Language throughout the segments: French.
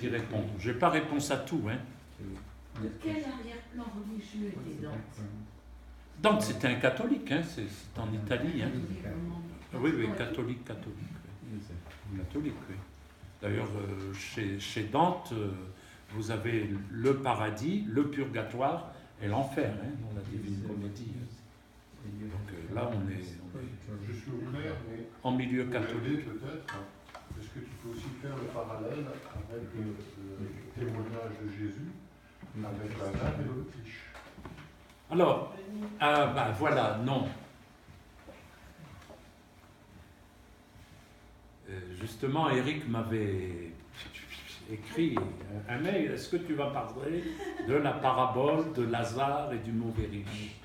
y répondre. Je n'ai pas réponse à tout. Hein. De quel arrière-plan religieux était Dante? Dante, c'était un catholique, hein, c'est en Italie. Hein. Oui, catholique. Catholique, oui. D'ailleurs, chez Dante, vous avez le paradis, le purgatoire et l'enfer, hein, dans la Divine Comédie. Donc là, on est Je suis au clair, mais en milieu vous catholique. l'avez peut-être. Est-ce que tu peux aussi faire le parallèle avec le témoignage de Jésus, avec Lazare et l'Autriche? Alors, voilà, non. Justement, Eric m'avait écrit un mail. Est-ce que tu vas parler de la parabole de Lazare et du mauvais riche?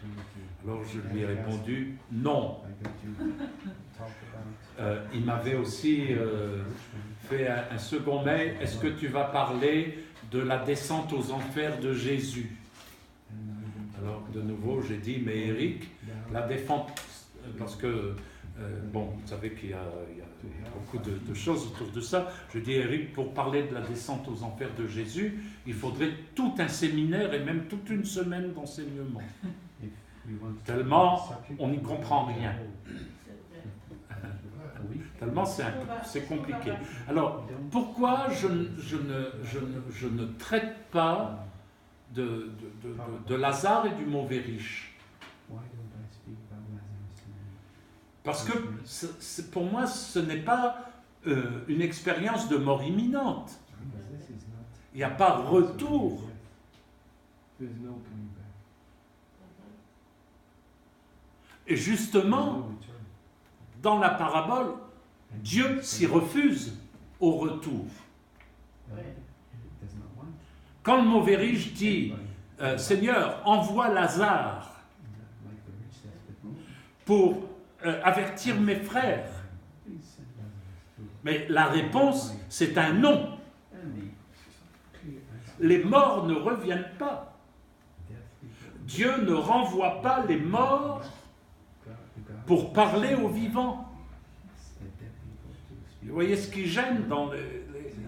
Alors je lui ai répondu non. Il m'avait aussi fait un second mail. Est-ce que tu vas parler de la descente aux enfers de Jésus? Alors de nouveau j'ai dit, mais Eric, la défense, parce que bon, vous savez qu'il y a beaucoup de choses autour de ça. Je dis, Eric, pour parler de la descente aux enfers de Jésus, il faudrait tout un séminaire et même toute une semaine d'enseignement. Tellement on n'y comprend rien. Tellement c'est compliqué. Alors, pourquoi je ne traite pas de Lazare et du mauvais riche? Parce que pour moi, ce n'est pas une expérience de mort imminente. Il n'y a pas retour. Et justement, dans la parabole, Dieu s'y refuse au retour. Quand le mauvais riche dit Seigneur, envoie Lazare pour avertir mes frères. Mais la réponse, c'est un non. Les morts ne reviennent pas. Dieu ne renvoie pas les morts pour parler aux vivants. Vous voyez ce qui gêne dans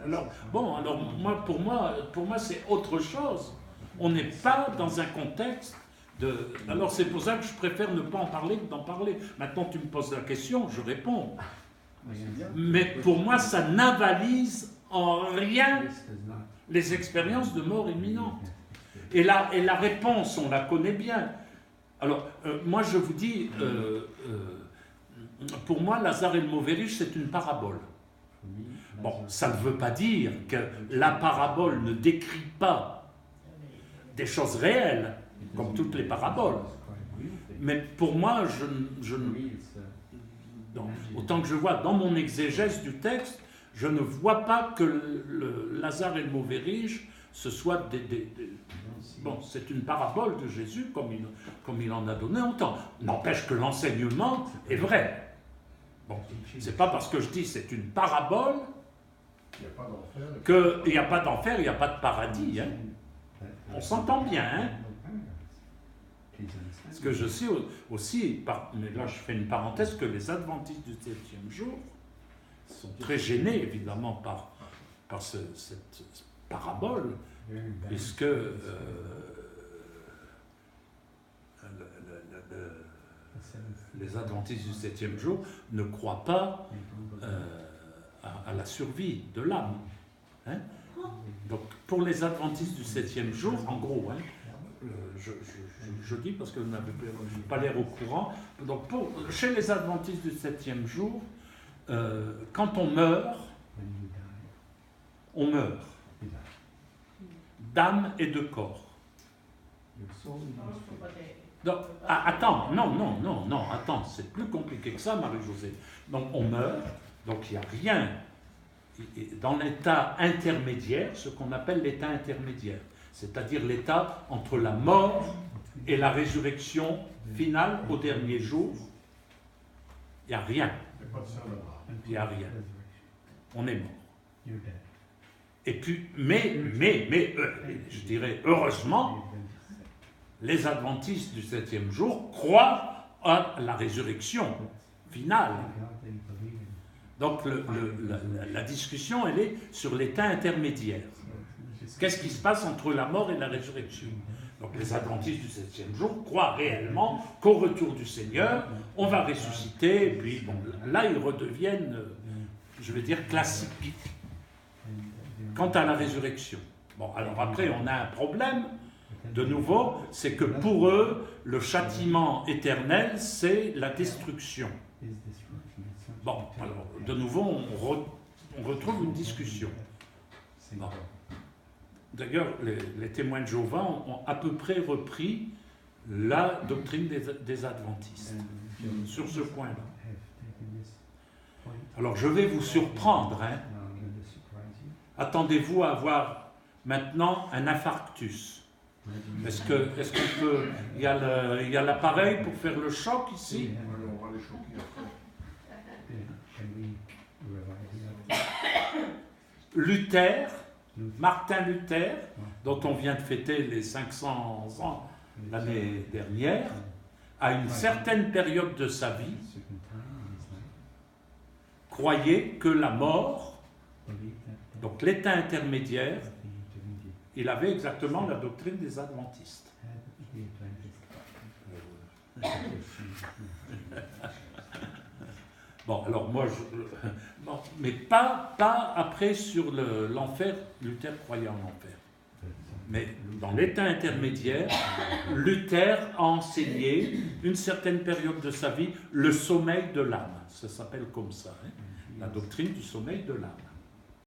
Alors, pour moi, c'est autre chose. On n'est pas dans un contexte de... Alors, c'est pour ça que je préfère ne pas en parler que d'en parler. Maintenant, tu me poses la question, je réponds. Mais pour moi, ça n'avalise en rien les expériences de mort imminente. Et la réponse, on la connaît bien. Alors, moi, je vous dis, pour moi, Lazare et le mauvais riche, c'est une parabole. Bon, ça ne veut pas dire que la parabole ne décrit pas des choses réelles, comme toutes les paraboles. Mais pour moi, autant que je vois dans mon exégèse du texte, je ne vois pas que le Lazare et le mauvais riche, ce soit bon, c'est une parabole de Jésus, comme il en a donné autant. N'empêche que l'enseignement est vrai. Bon, c'est pas parce que je dis c'est une parabole qu'il n'y a pas d'enfer, il n'y a pas de paradis. Hein. On s'entend bien. Hein. Parce que je sais aussi, mais là je fais une parenthèse, que les adventistes du 7e jour sont très gênés évidemment par cette parabole, puisque les adventistes du 7e jour ne croient pas à la survie de l'âme. Hein? Donc pour les adventistes du 7e jour, en gros, hein, je dis parce que vous n'avez pas l'air au courant, donc chez les adventistes du 7e jour, quand on meurt d'âme et de corps. Donc, attends, attends, c'est plus compliqué que ça, Marie-Josée. Donc on meurt, donc il n'y a rien dans l'état intermédiaire, ce qu'on appelle l'état intermédiaire, c'est-à-dire l'état entre la mort et la résurrection finale au dernier jour. Il n'y a rien. Il n'y a rien. On est mort. Et puis, mais je dirais heureusement, les adventistes du 7e jour croient à la résurrection finale. Donc la discussion, elle est sur l'état intermédiaire. Qu'est-ce qui se passe entre la mort et la résurrection? Donc les adventistes du 7e jour croient réellement qu'au retour du Seigneur, on va ressusciter, et puis bon, là ils redeviennent, je vais dire, classiques. Quant à la résurrection, bon, alors après on a un problème, de nouveau, c'est que pour eux, le châtiment éternel, c'est la destruction. Bon, alors, de nouveau, on retrouve une discussion. Bon. D'ailleurs, les témoins de Jéhovah ont à peu près repris la doctrine des adventistes sur ce point-là. Alors, je vais vous surprendre. Hein. Attendez-vous à avoir maintenant un infarctus. Est-ce qu'on peut... Il y a l'appareil pour faire le choc ici? On va les choquer après. Luther, Martin Luther, dont on vient de fêter les 500 ans l'année dernière, à une certaine période de sa vie, croyait que la mort, donc l'état intermédiaire, il avait exactement la doctrine des adventistes. Bon, alors moi, bon, mais pas après sur l'enfer, Luther croyait en enfer. Mais dans l'état intermédiaire, Luther a enseigné, une certaine période de sa vie, le sommeil de l'âme. Ça s'appelle comme ça, hein, la doctrine du sommeil de l'âme.